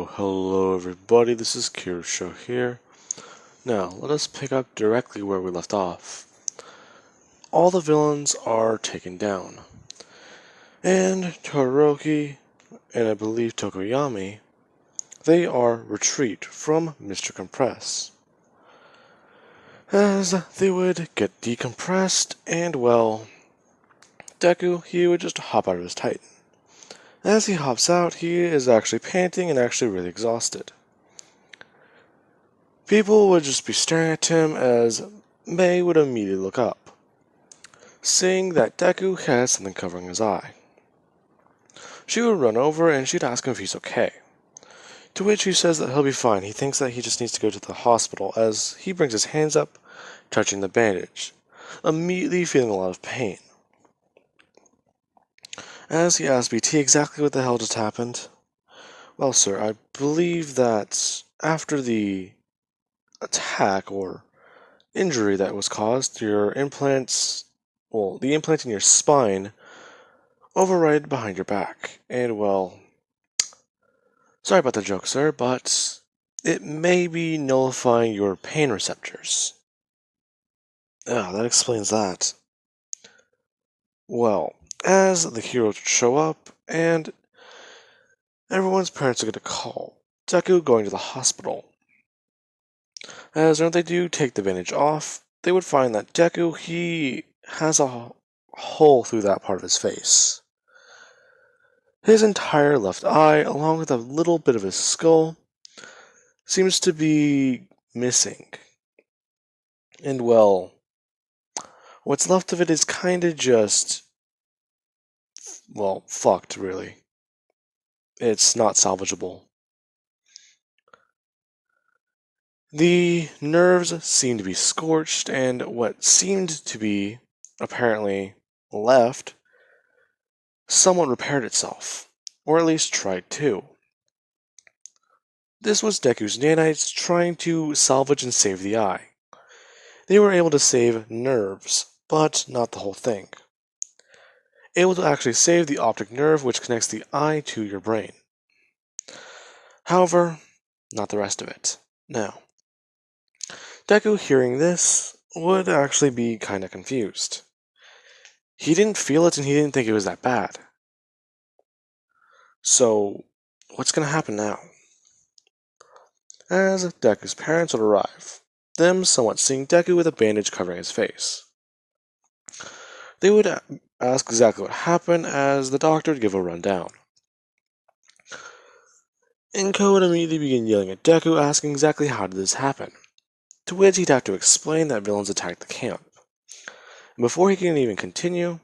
Hello everybody, this is Kirusho here. Now, let us pick up directly where we left off. All the villains are taken down. And Todoroki, and I believe Tokoyami, they are retreat from Mr. Compress. As they would get decompressed, and well, Deku, he would just hop out of his Titan. As he hops out, he is actually panting and actually really exhausted. People would just be staring at him as Mei would immediately look up, seeing that Deku has something covering his eye. She would run over and she'd ask him if he's okay, to which he says that he'll be fine. He thinks that he just needs to go to the hospital as he brings his hands up, touching the bandage, immediately feeling a lot of pain. As he asks BT exactly what the hell just happened. Well, sir, I believe that after the attack or injury that was caused, your implants, well, the implant in your spine override behind your back. And well, sorry about the joke, sir, but it may be nullifying your pain receptors. That explains that. Well, as the heroes show up, and everyone's parents are going to call Deku going to the hospital. As when they do take the bandage off, they would find that Deku, he has a hole through that part of his face. His entire left eye, along with a little bit of his skull, seems to be missing. And well, what's left of it is kinda just, well, fucked, really. It's not salvageable. The nerves seem to be scorched, and what seemed to be, apparently, left, somewhat repaired itself, or at least tried to. This was Deku's nanites trying to salvage and save the eye. They were able to save nerves, but not the whole thing. Able to actually save the optic nerve which connects the eye to your brain. However, not the rest of it. Now, Deku hearing this would actually be kinda confused. He didn't feel it and he didn't think it was that bad. So, what's gonna happen now? As Deku's parents would arrive, them somewhat seeing Deku with a bandage covering his face. They would ask exactly what happened as the doctor would give a rundown. Inko would immediately begin yelling at Deku, asking exactly how did this happen, to which he'd have to explain that villains attacked the camp. And before he can even continue,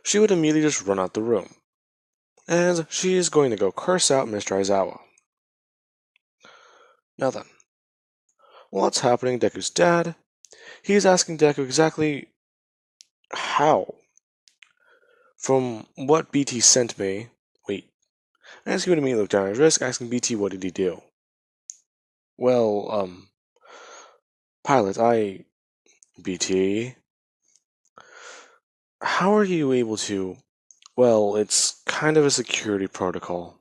she would immediately just run out the room, as she is going to go curse out Mr. Aizawa. Now then, while it's happening, Deku's dad, he's asking Deku exactly how. From what BT sent me, as he would immediately look down at his wrist, asking BT what did he do. Well, pilot, BT, how are you able to, well, it's kind of a security protocol.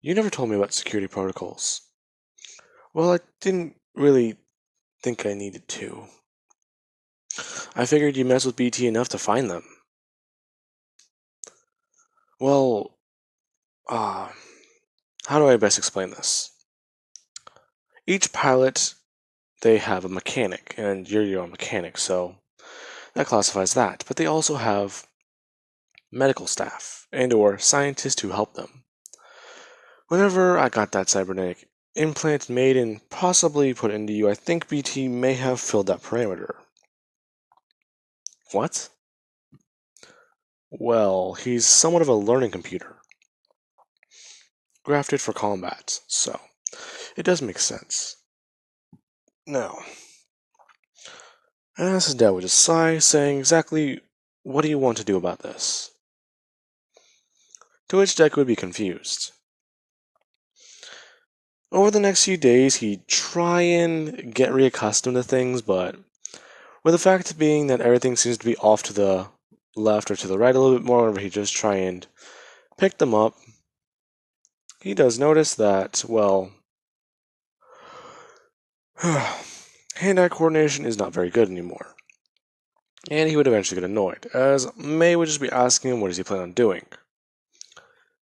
You never told me about security protocols. Well, I didn't really think I needed to. I figured you messed with BT enough to find them. Well, how do I best explain this? Each pilot, they have a mechanic, and you're your own mechanic, so that classifies that. But they also have medical staff and or scientists who help them. Whenever I got that cybernetic implant made and possibly put into you, I think BT may have filled that parameter. What? Well, he's somewhat of a learning computer. Grafted for combat, so it does make sense. Now, as his dad would just sigh, saying exactly, what do you want to do about this? To which Deku would be confused. Over the next few days, he'd try and get reaccustomed to things, but with the fact being that everything seems to be off to the left or to the right a little bit more, whenever he'd just try and pick them up, he does notice that, well, hand-eye coordination is not very good anymore. And he would eventually get annoyed, as May would just be asking him what does he plan on doing.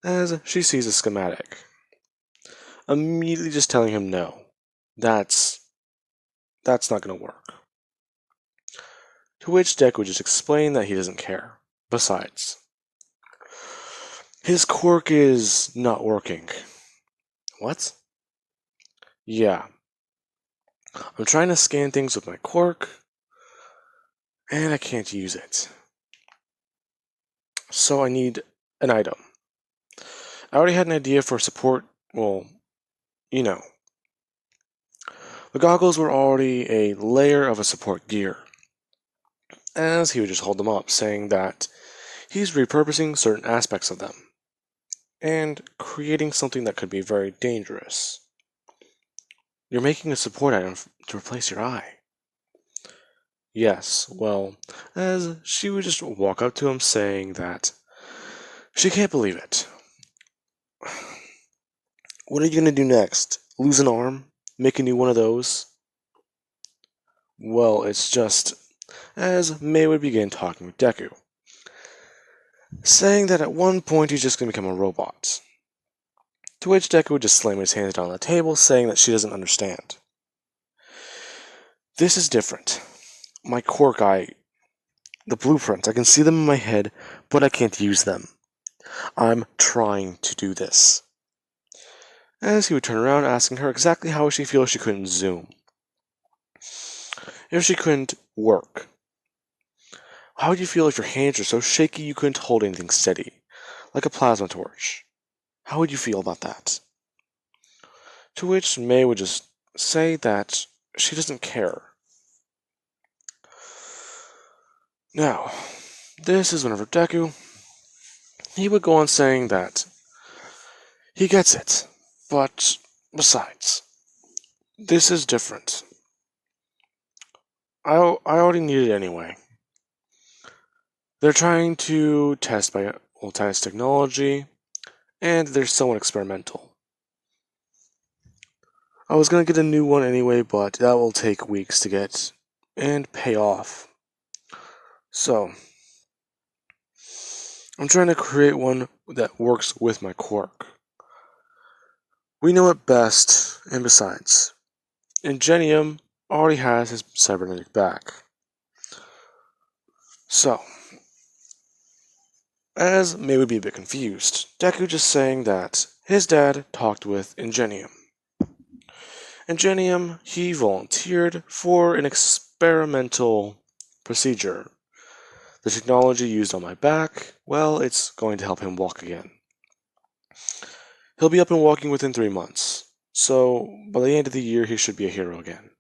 As she sees a schematic, immediately just telling him no. That's not gonna work. To which Deku would just explain that he doesn't care. Besides, his quirk is not working. What? Yeah. I'm trying to scan things with my quirk, and I can't use it. So I need an item. I already had an idea for support, well, you know. The goggles were already a layer of a support gear, as he would just hold them up, saying that he's repurposing certain aspects of them, and creating something that could be very dangerous. You're making a support item to replace your eye. Yes, well, as she would just walk up to him saying that she can't believe it. What are you gonna do next? Lose an arm? Make a new one of those? Well, it's just as May would begin talking with Deku, saying that at one point he's just gonna become a robot. To which Deku would just slam his hands down on the table, saying that she doesn't understand. This is different. My quirk the blueprints, I can see them in my head, but I can't use them. I'm trying to do this. As he would turn around, asking her exactly how she feels she couldn't zoom. If she couldn't work. How would you feel if your hands are so shaky you couldn't hold anything steady, like a plasma torch? How would you feel about that? To which May would just say that she doesn't care. Now, this is whenever Deku, he would go on saying that he gets it, but besides, this is different. I already need it anyway. They're trying to test technology, and they're somewhat experimental. I was gonna get a new one anyway, but that will take weeks to get and pay off. So, I'm trying to create one that works with my quirk. We know it best, and besides, Ingenium already has his cybernetic back. So, as May would be a bit confused, Deku just saying that his dad talked with Ingenium. Ingenium, he volunteered for an experimental procedure. The technology used on my back, well, it's going to help him walk again. He'll be up and walking within 3 months, so by the end of the year he should be a hero again.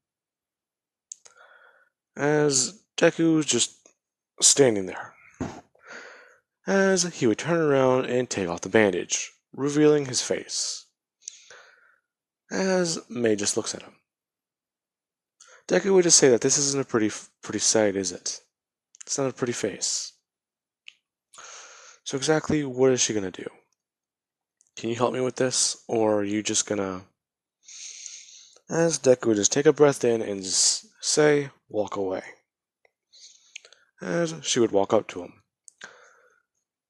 As Deku's just standing there, as he would turn around and take off the bandage, revealing his face. As May just looks at him. Deku would just say that this isn't a pretty sight, is it? It's not a pretty face. So exactly what is she gonna do? Can you help me with this, or are you just gonna... As Deku would just take a breath in and just say, walk away. As she would walk up to him.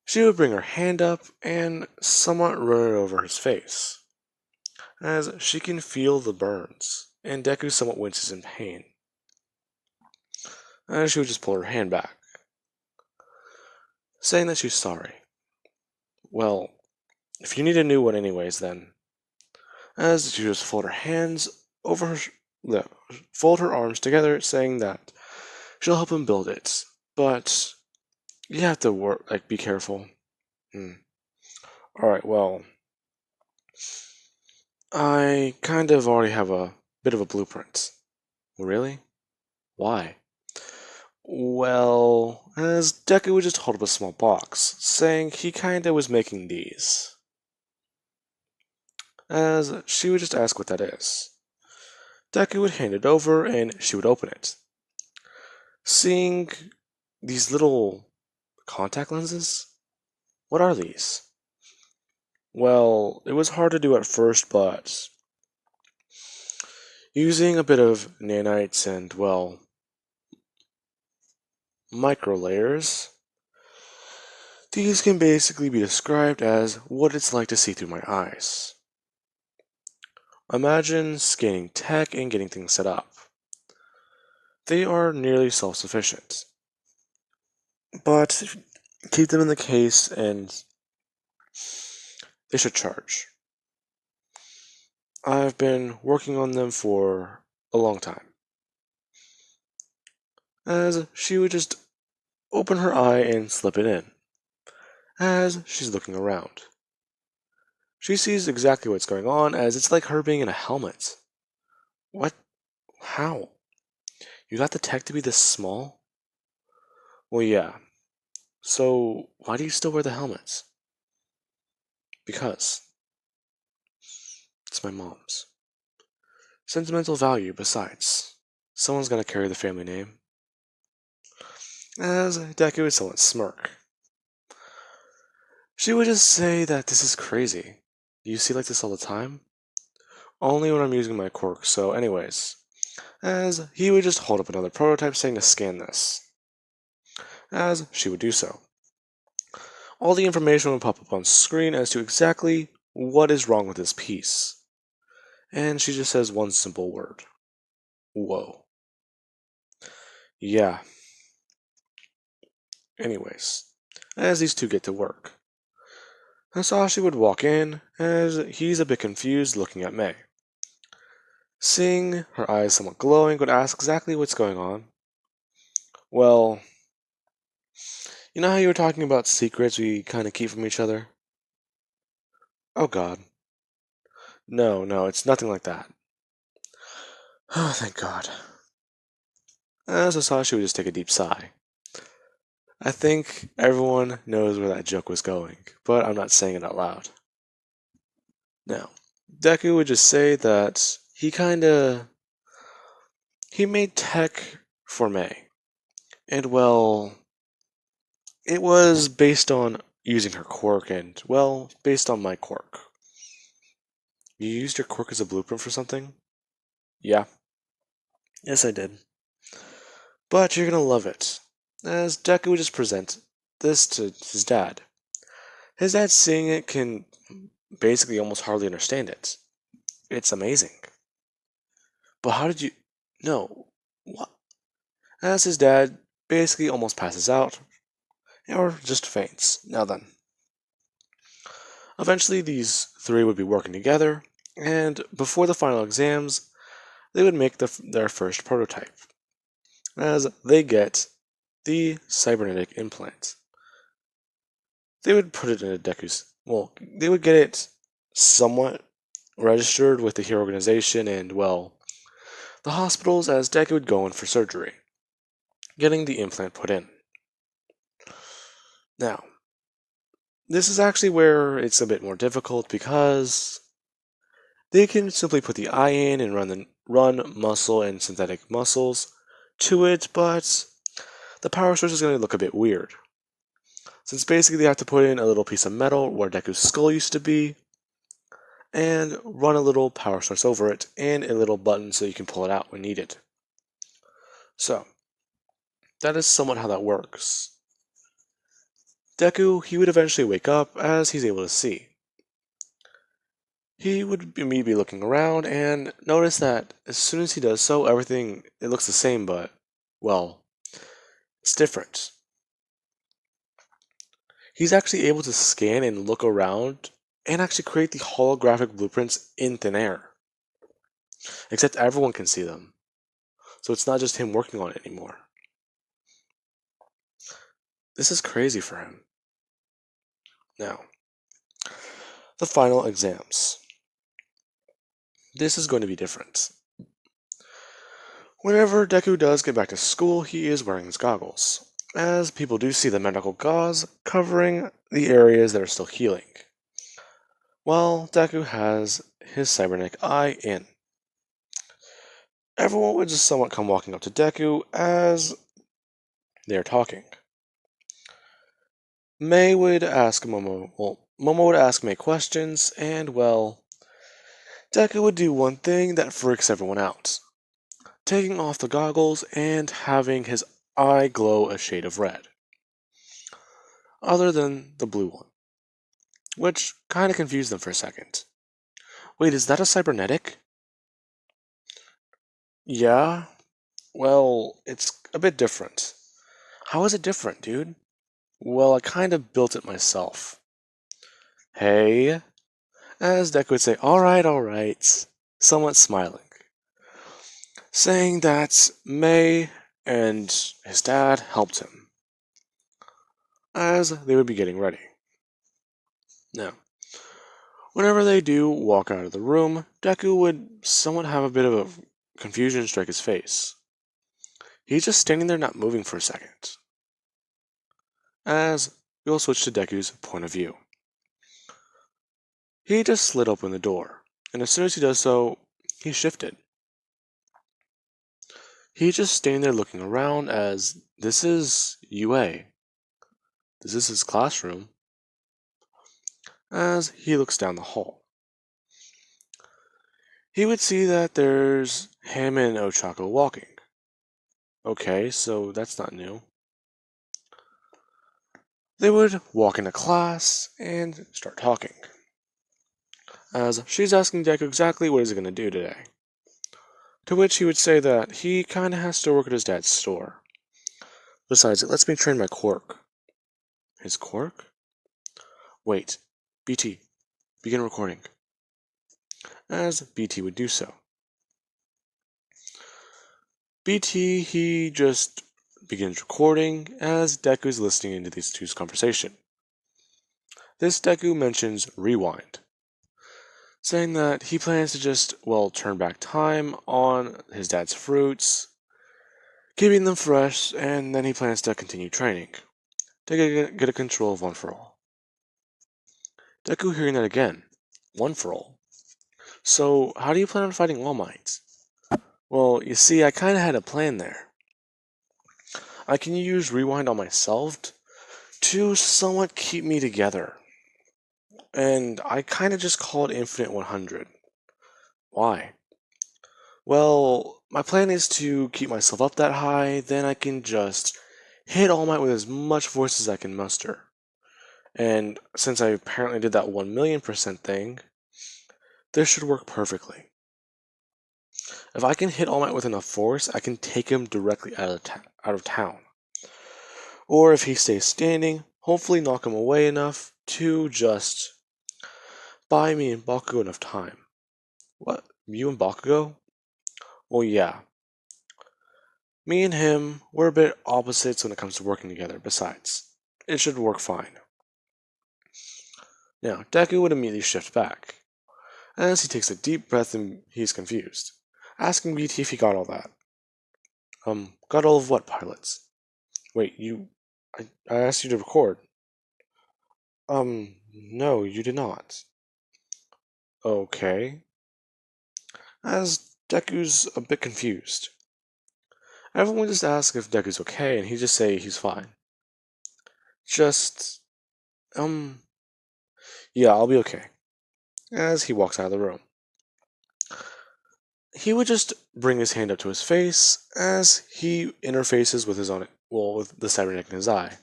She would bring her hand up and somewhat run it over his face, as she can feel the burns, and Deku somewhat winces in pain. As she would just pull her hand back, saying that she's sorry. Well, if you need a new one anyways, then. As she just fold her hands over her, fold her arms together, saying that she'll help him build it, but you have to be careful. Alright, well, I kind of already have a bit of a blueprint. Really? Why? Well, as Deku would just hold up a small box, saying he kinda was making these. As she would just ask what that is. Deku would hand it over and she would open it. Seeing these little contact lenses? What are these? Well, it was hard to do at first, but using a bit of nanites and, well, micro layers, these can basically be described as what it's like to see through my eyes. Imagine scanning tech and getting things set up. They are nearly self-sufficient. But keep them in the case and they should charge. I've been working on them for a long time. As she would just open her eye and slip it in. As she's looking around. She sees exactly what's going on as it's like her being in a helmet. What? How? You got the tech to be this small? Well, yeah. So, why do you still wear the helmets? Because it's my mom's. Sentimental value, besides. Someone's gonna carry the family name. As Deku would somewhat smirk. She would just say that this is crazy. Do you see like this all the time? Only when I'm using my quirk, so anyways. As he would just hold up another prototype saying to scan this. As she would do so. All the information would pop up on screen as to exactly what is wrong with this piece. And she just says one simple word. Whoa. Yeah. Anyways, as these two get to work. Hasashi would walk in, as he's a bit confused looking at Mei. Seeing her eyes somewhat glowing, would ask exactly what's going on. Well, you know how you were talking about secrets we kind of keep from each other? Oh god. No, it's nothing like that. Oh, thank god. As Hasashi would just take a deep sigh. I think everyone knows where that joke was going, but I'm not saying it out loud. Now, Deku would just say that he made tech for Mei. And well, it was based on using her quirk and, well, based on my quirk. You used your quirk as a blueprint for something? Yeah. Yes, I did. But you're gonna love it. As Deku would just present this to his dad. His dad seeing it can basically almost hardly understand it. It's amazing. But how did you... No. What? As his dad basically almost passes out, or just faints. Now then. Eventually, these three would be working together, and before the final exams, they would make their first prototype, as they get the cybernetic implant. They would put it into Deku's. Well, they would get it somewhat registered with the Hero organization and, well, the hospitals as Deku would go in for surgery, getting the implant put in. Now, this is actually where it's a bit more difficult because they can simply put the eye in and run muscle and synthetic muscles to it, but the power source is going to look a bit weird. Since basically they have to put in a little piece of metal where Deku's skull used to be, and run a little power source over it, and a little button so you can pull it out when needed. So, that is somewhat how that works. Deku, he would eventually wake up as he's able to see. He would immediately be looking around and notice that as soon as he does so, everything, it looks the same, but, well, it's different. He's actually able to scan and look around and actually create the holographic blueprints in thin air. Except everyone can see them. So it's not just him working on it anymore. This is crazy for him. Now, the final exams. This is going to be different. Whenever Deku does get back to school, he is wearing his goggles, as people do see the medical gauze covering the areas that are still healing, while Deku has his cybernetic eye in. Everyone would just somewhat come walking up to Deku as they are talking. Mei would ask Momo would ask me questions, and well, Deku would do one thing that freaks everyone out, taking off the goggles and having his eye glow a shade of red, other than the blue one, which kinda confused them for a second. Wait, is that a cybernetic? Yeah? Well, it's a bit different. How is it different, dude? Well, I kind of built it myself. Hey? As Deku would say, alright, somewhat smiling, saying that May and his dad helped him, as they would be getting ready. Now, whenever they do walk out of the room, Deku would somewhat have a bit of a confusion strike his face. He's just standing there not moving for a second, as we'll switch to Deku's point of view. He just slid open the door, and as soon as he does so, he shifted. He's just standing there looking around as this is UA. This is his classroom. As he looks down the hall, he would see that there's him and Ochako walking. Okay, so that's not new. They would walk into class and start talking, as she's asking Deku exactly what he's going to do today. To which he would say that he kinda has to work at his dad's store. Besides, it lets me train my quirk. His quirk? Wait, BT, begin recording. As BT would do so. BT, he just begins recording as Deku's listening into these two's conversation. This Deku mentions rewind, saying that he plans to just, well, turn back time on his dad's fruits, keeping them fresh, and then he plans to continue training, to get a control of One For All. Deku hearing that again. One For All. So, how do you plan on fighting All Might? Well, you see, I kinda had a plan there. I can use rewind on myself to somewhat keep me together. And I kinda just call it Infinite 100. Why? Well, my plan is to keep myself up that high, then I can just hit All Might with as much force as I can muster. And since I apparently did that 1,000,000% thing, this should work perfectly. If I can hit All Might with enough force, I can take him directly out of town. Or if he stays standing, hopefully knock him away enough to just buy me and Bakugo enough time. What? You and Bakugo? Well, yeah. Me and him, we're a bit opposites when it comes to working together, besides. It should work fine. Now, Deku would immediately shift back, as he takes a deep breath and he's confused, asking BT if he got all that. Got all of what, pilots? Wait, I asked you to record. No, you did not. Okay. As Deku's a bit confused. Everyone just asks if Deku's okay, and he just say he's fine. Just, yeah, I'll be okay. As he walks out of the room. He would just bring his hand up to his face as he interfaces with his own, well, with the cybernetic in his eye,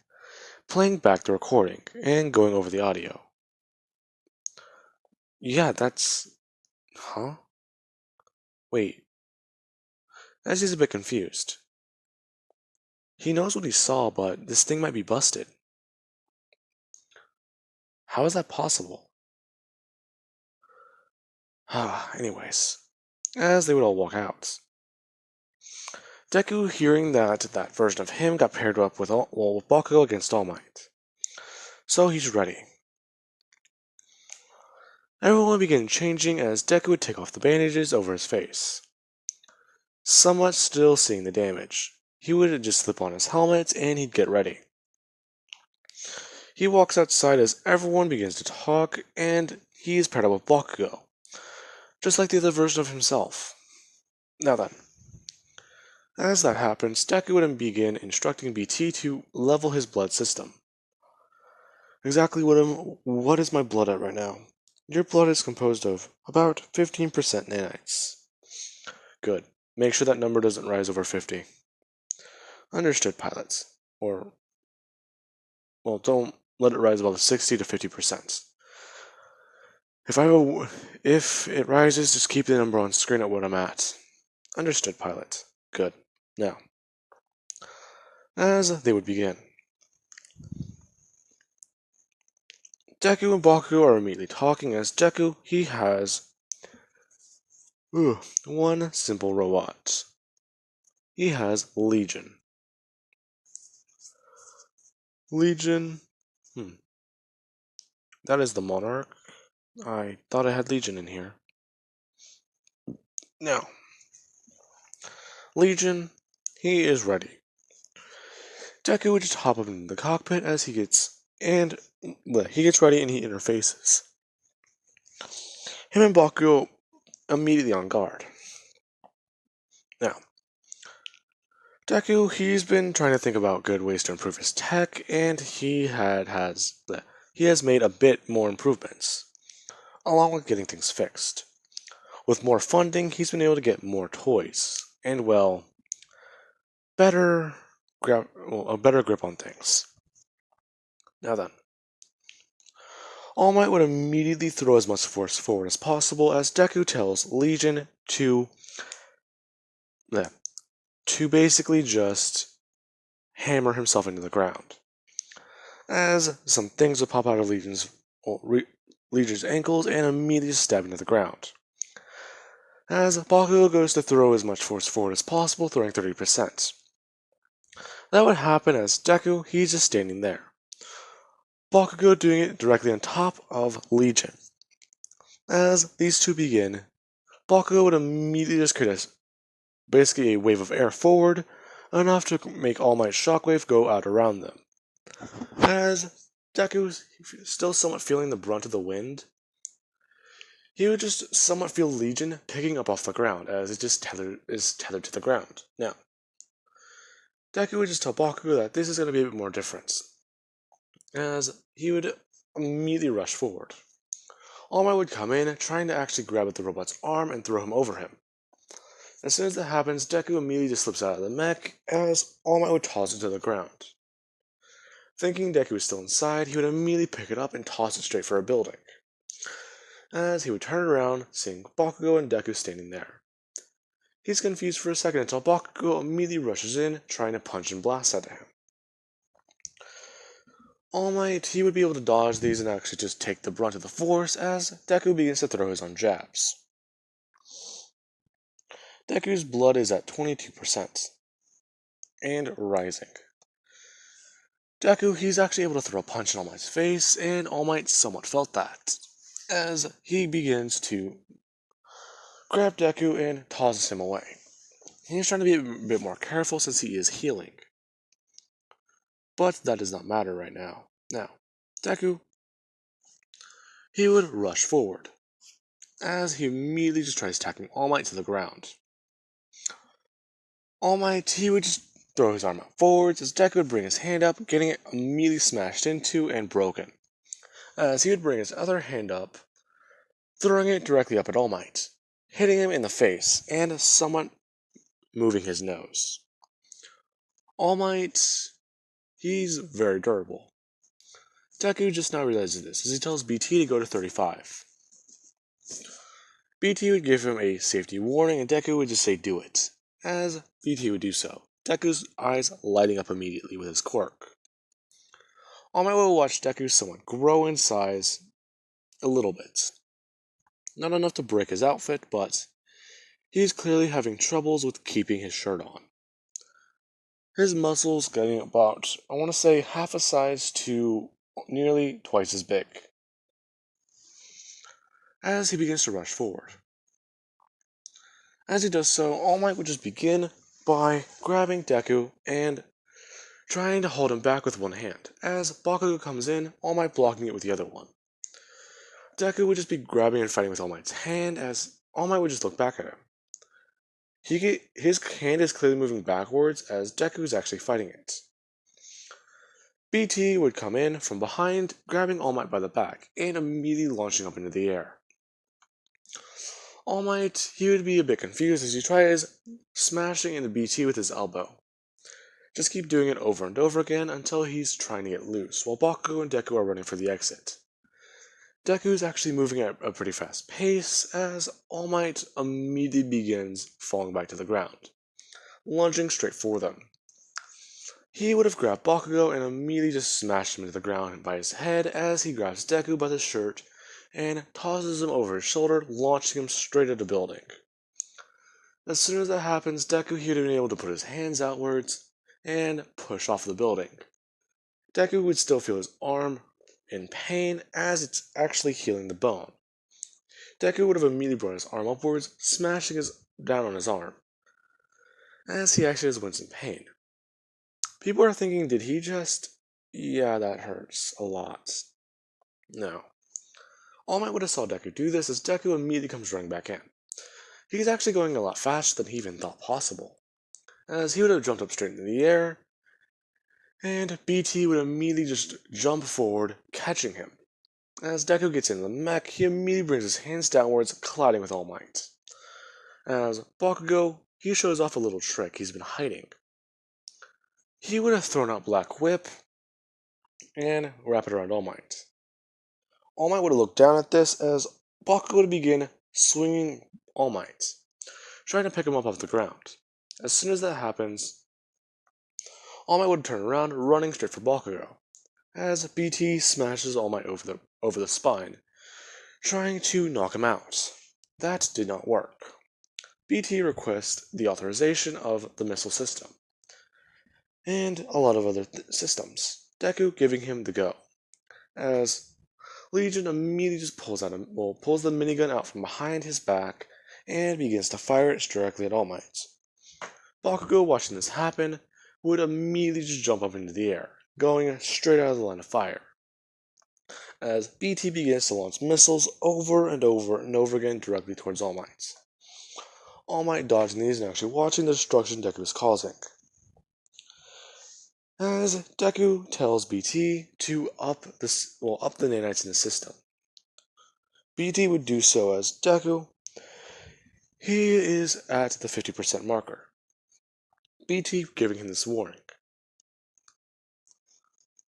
playing back the recording and going over the audio. Yeah, that's. Huh? Wait. As he's a bit confused. He knows what he saw, but this thing might be busted. How is that possible? Anyways, as they would all walk out. Deku, hearing that that version of him got paired up with, with Bakugo against All Might. So he's ready. Everyone would begin changing as Deku would take off the bandages over his face. Somewhat still seeing the damage. He would just slip on his helmet and he'd get ready. He walks outside as everyone begins to talk and he is paired up with Bakugo, just like the other version of himself. Now then, as that happens, Deku would begin instructing BT to level his blood system. Exactly what is my blood at right now? Your blood is composed of about 15% nanites. Good. Make sure that number doesn't rise over 50. Understood, pilots. Or, well, don't let it rise above 60 to 50%. If it rises, just keep the number on screen at what I'm at. Understood, pilot. Good. Now, as they would begin, Deku and Baku are immediately talking as Deku, he has one simple robot. He has Legion. Legion, that is the Monarch. I thought I had Legion in here. Now, Legion, he is ready. Deku would just hop up into the cockpit as he gets ready and he interfaces. Him and Baku immediately on guard. Now, Deku, he's been trying to think about good ways to improve his tech, and he has made a bit more improvements, along with getting things fixed. With more funding, he's been able to get more toys, and a better grip on things. Now then, All Might would immediately throw as much force forward as possible as Deku tells Legion to basically just hammer himself into the ground. As some things would pop out of Legion's ankles and immediately stab into the ground. As Bakugo goes to throw as much force forward as possible, throwing 30%. That would happen as Deku, he's just standing there. Bakugo doing it directly on top of Legion. As these two begin, Bakugo would immediately just create basically a wave of air forward, enough to make All Might's shockwave go out around them. As Deku's still somewhat feeling the brunt of the wind, he would just somewhat feel Legion picking up off the ground as it just is tethered to the ground. Now, Deku would just tell Bakugo that this is going to be a bit more different, as he would immediately rush forward. All Might would come in, trying to actually grab at the robot's arm and throw him over him. As soon as that happens, Deku immediately just slips out of the mech, as All Might would toss it to the ground. Thinking Deku was still inside, he would immediately pick it up and toss it straight for a building. As he would turn around, seeing Bakugo and Deku standing there. He's confused for a second until Bakugo immediately rushes in, trying to punch and blast at him. All Might, he would be able to dodge these and actually just take the brunt of the force as Deku begins to throw his own jabs. Deku's blood is at 22%, and rising. Deku, he's actually able to throw a punch in All Might's face, and All Might somewhat felt that, as he begins to grab Deku and tosses him away. He's trying to be a bit more careful since he is healing. But that does not matter right now. Now, Deku, he would rush forward, as he immediately just tries tacking All Might to the ground. All Might, he would just throw his arm out forwards as Deku would bring his hand up, getting it immediately smashed into and broken. As he would bring his other hand up, throwing it directly up at All Might, hitting him in the face and somewhat moving his nose. All Might, he's very durable. Deku just now realizes this as he tells BT to go to 35. BT would give him a safety warning and Deku would just say do it, as BT would do so, Deku's eyes lighting up immediately with his quirk. All Might will watch Deku somewhat grow in size a little bit. Not enough to break his outfit, but he's clearly having troubles with keeping his shirt on. His muscles getting about, I want to say, half a size to nearly twice as big. As he begins to rush forward. As he does so, All Might would just begin by grabbing Deku and trying to hold him back with one hand. As Bakugo comes in, All Might blocking it with the other one. Deku would just be grabbing and fighting with All Might's hand as All Might would just look back at him. His hand is clearly moving backwards as Deku is actually fighting it. BT would come in from behind, grabbing All Might by the back, and immediately launching up into the air. All Might, he would be a bit confused as he tries smashing into BT with his elbow. Just keep doing it over and over again until he's trying to get loose, while Bakugo and Deku are running for the exit. Deku is actually moving at a pretty fast pace as All Might immediately begins falling back to the ground, lunging straight for them. He would have grabbed Bakugo and immediately just smashed him into the ground by his head as he grabs Deku by the shirt and tosses him over his shoulder, launching him straight at the building. As soon as that happens, Deku would have been able to put his hands outwards and push off the building. Deku would still feel his arm in pain as it's actually healing the bone. Deku would have immediately brought his arm upwards, smashing down on his arm, as he actually just went in pain. People are thinking, did he just... Yeah, that hurts a lot. No. All Might would have saw Deku do this as Deku immediately comes running back in. He's actually going a lot faster than he even thought possible, as he would have jumped up straight into the air, and BT would immediately just jump forward, catching him. As Deku gets into the mech, he immediately brings his hands downwards, colliding with All Might. As Bakugo, he shows off a little trick he's been hiding. He would have thrown out Black Whip and wrap it around All Might. All Might would have looked down at this as Bakugo would begin swinging All Might, trying to pick him up off the ground. As soon as that happens, All Might would turn around, running straight for Bakugo, as BT smashes All Might over the spine, trying to knock him out. That did not work. BT requests the authorization of the missile system, and a lot of other systems, Deku giving him the go, as Legion immediately just pulls the minigun out from behind his back and begins to fire it directly at All Might. Bakugo, watching this happen, would immediately just jump up into the air, going straight out of the line of fire, as BT begins to launch missiles over and over and over again directly towards All Might. All Might dodging these and actually watching the destruction Deku is causing, as Deku tells BT to up the nanites in the system. BT would do so as Deku, he is at the 50% marker. BT giving him this warning.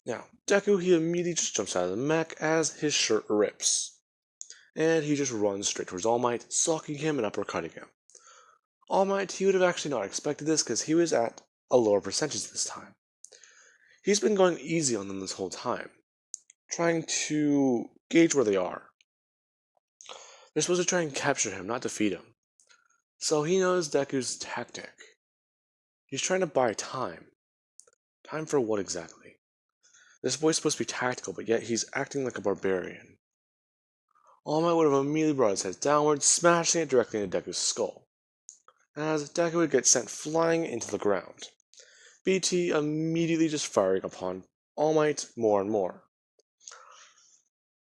Now, Deku, he immediately just jumps out of the mech as his shirt rips, and he just runs straight towards All Might, socking him and uppercutting him. All Might, he would have actually not expected this because he was at a lower percentage this time. He's been going easy on them this whole time, trying to gauge where they are. They're supposed to try and capture him, not defeat him. So he knows Deku's tactic. He's trying to buy time. Time for what exactly? This boy's supposed to be tactical, but yet he's acting like a barbarian. All Might would have immediately brought his head downward, smashing it directly into Deku's skull, as Deku would get sent flying into the ground. BT immediately just firing upon All Might more and more.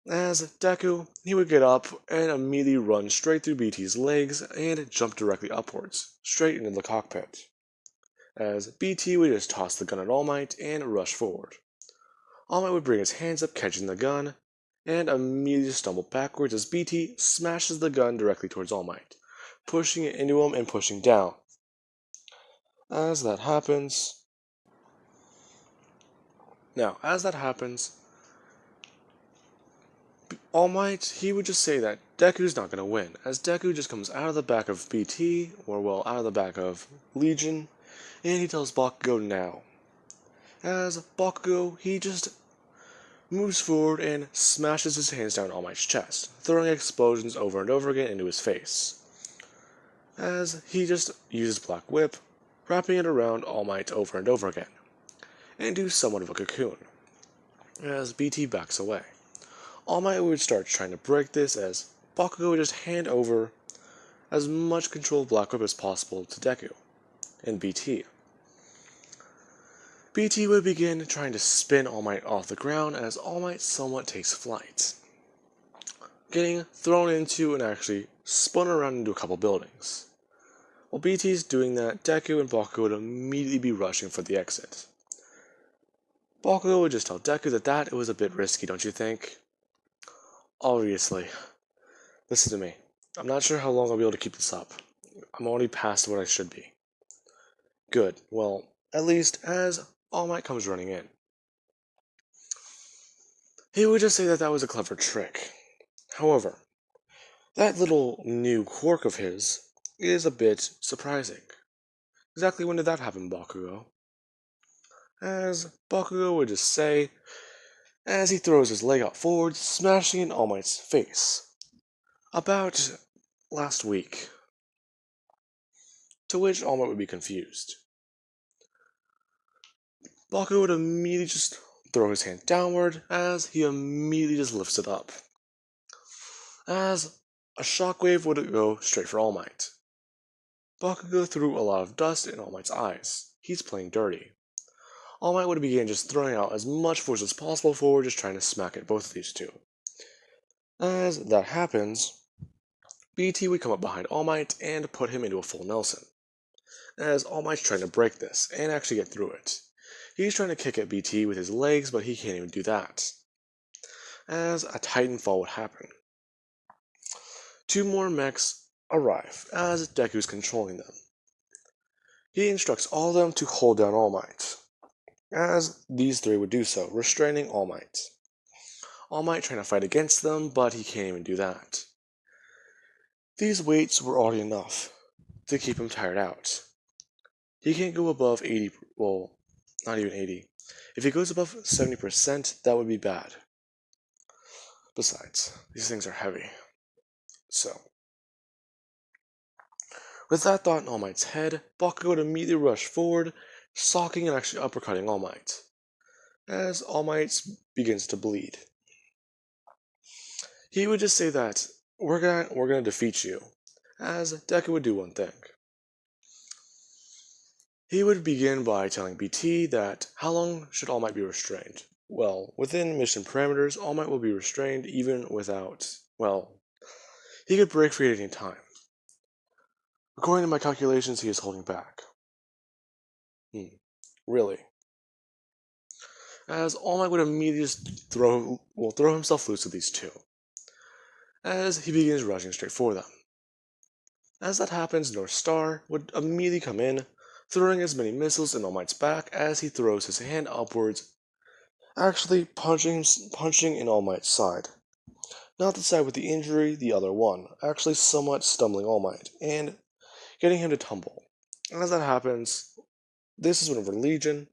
As Deku, he would get up and immediately run straight through BT's legs and jump directly upwards, straight into the cockpit. As BT would just toss the gun at All Might and rush forward. All Might would bring his hands up catching the gun, and immediately stumble backwards as BT smashes the gun directly towards All Might, pushing it into him and pushing down. As that happens, All Might, he would just say that Deku's not going to win, as Deku just comes out of the back of BT, out of the back of Legion, and he tells Bakugo now. As Bakugo, he just moves forward and smashes his hands down All Might's chest, throwing explosions over and over again into his face. As he just uses Black Whip, wrapping it around All Might over and over again, and do somewhat of a cocoon. As BT backs away, All Might would start trying to break this as Bakugo would just hand over as much control of Black Whip as possible to Deku and BT. BT would begin trying to spin All Might off the ground as All Might somewhat takes flight, getting thrown into and actually spun around into a couple buildings. While BT's doing that, Deku and Bakugo would immediately be rushing for the exit. Bakugo would just tell Deku that it was a bit risky, don't you think? Obviously. Listen to me. I'm not sure how long I'll be able to keep this up. I'm already past what I should be. Good. Well, at least as All Might comes running in, he would just say that was a clever trick. However, that little new quirk of his is a bit surprising. Exactly when did that happen, Bakugo? As Bakugo would just say, as he throws his leg out forward, smashing in All Might's face. About last week. To which All Might would be confused. Bakugo would immediately just throw his hand downward as he immediately just lifts it up. As a shockwave would go straight for All Might. Bakugo threw a lot of dust in All Might's eyes. He's playing dirty. All Might would begin just throwing out as much force as possible forward, just trying to smack at both of these two. As that happens, BT would come up behind All Might and put him into a full Nelson. As All Might's trying to break this and actually get through it. He's trying to kick at BT with his legs, but he can't even do that. As a titanfall would happen. Two more mechs arrive as Deku's controlling them. He instructs all of them to hold down All Might, as these three would do so, restraining All Might. All Might trying to fight against them, but he can't even do that. These weights were already enough to keep him tired out. He can't go above 80, well, not even 80. If he goes above 70%, that would be bad. Besides, these things are heavy. So, with that thought in All Might's head, Bakugo would immediately rush forward, socking and actually uppercutting All Might, as All Might begins to bleed. He would just say that, we're gonna defeat you, as Deku would do one thing. He would begin by telling BT that how long should All Might be restrained? Well, within mission parameters, All Might will be restrained even without, well, he could break free at any time. According to my calculations, he is holding back. Really? As All Might would immediately just throw himself loose with these two, as he begins rushing straight for them. As that happens, North Star would immediately come in, throwing as many missiles in All Might's back as he throws his hand upwards, actually punching in All Might's side. Not the side with the injury, the other one, actually somewhat stumbling All Might, and getting him to tumble. As that happens, this is whenever Legion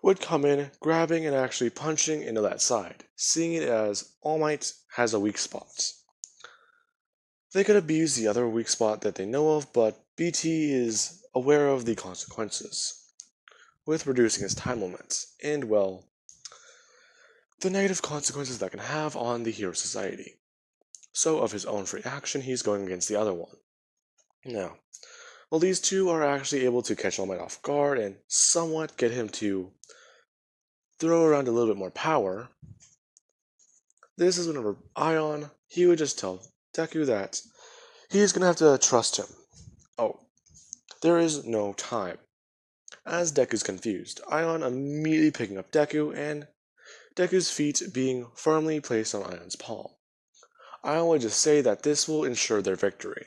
would come in, grabbing and actually punching into that side, seeing it as All Might has a weak spot. They could abuse the other weak spot that they know of, but BT is aware of the consequences, with reducing his time limits, and well, the negative consequences that can have on the Hero Society. So of his own free action, he's going against the other one. Now, well, these two are actually able to catch All Might off guard and somewhat get him to throw around a little bit more power. This is whenever Ion, he would just tell Deku that he's gonna have to trust him. Oh, there is no time. As Deku's confused, Ion immediately picking up Deku and Deku's feet being firmly placed on Ion's palm. Ion would just say that this will ensure their victory,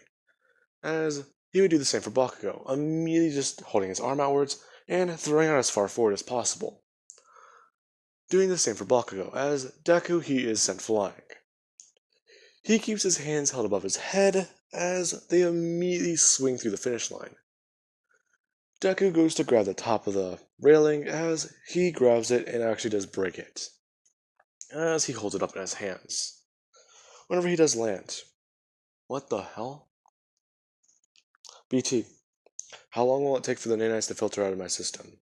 as he would do the same for Bakugo, immediately just holding his arm outwards and throwing out as far forward as possible. Doing the same for Bakugo, as Deku he is sent flying. He keeps his hands held above his head as they immediately swing through the finish line. Deku goes to grab the top of the railing as he grabs it and actually does break it, as he holds it up in his hands. Whenever he does land. What the hell? BT, how long will it take for the nanites to filter out of my system?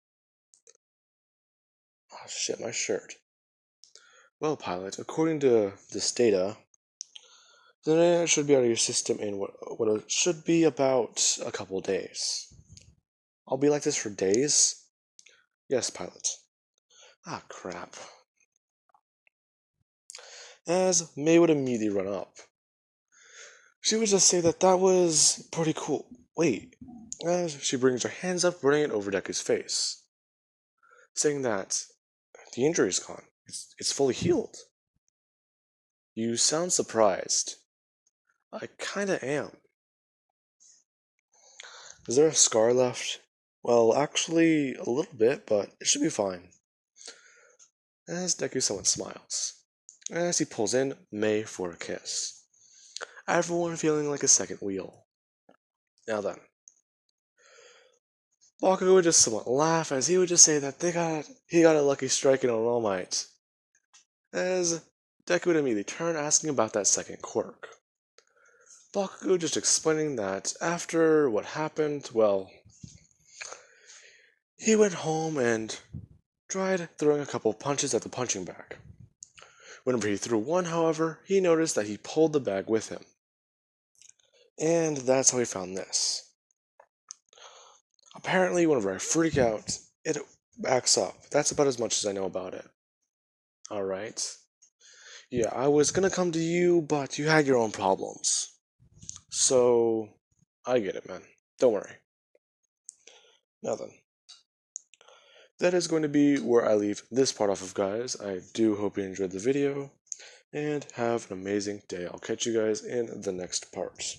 Oh shit, my shirt. Well, pilot, according to this data, the nanite should be out of your system in what it should be about a couple days. I'll be like this for days? Yes, pilot. Ah, crap. As May would immediately run up. She would just say that was pretty cool. Wait, as she brings her hands up, running it over Deku's face, saying that The injury's gone. It's fully healed. You sound surprised. I kinda am. Is there a scar left? Well, actually, a little bit, but it should be fine. As Deku somewhat smiles, as he pulls in Mei for a kiss. Everyone feeling like a second wheel. Now then, Bakugo would just somewhat laugh as he would just say that he got a lucky strike in an All Might. As Deku would immediately turn asking about that second quirk. Bakugo just explaining that after what happened, well, he went home and tried throwing a couple punches at the punching bag. Whenever he threw one, however, he noticed that he pulled the bag with him. And that's how he found this. Apparently, whenever I freak out, it backs up. That's about as much as I know about it. Alright. Yeah, I was gonna come to you, but you had your own problems. So, I get it, man. Don't worry. Now then. That is going to be where I leave this part off of, guys. I do hope you enjoyed the video, and have an amazing day. I'll catch you guys in the next part.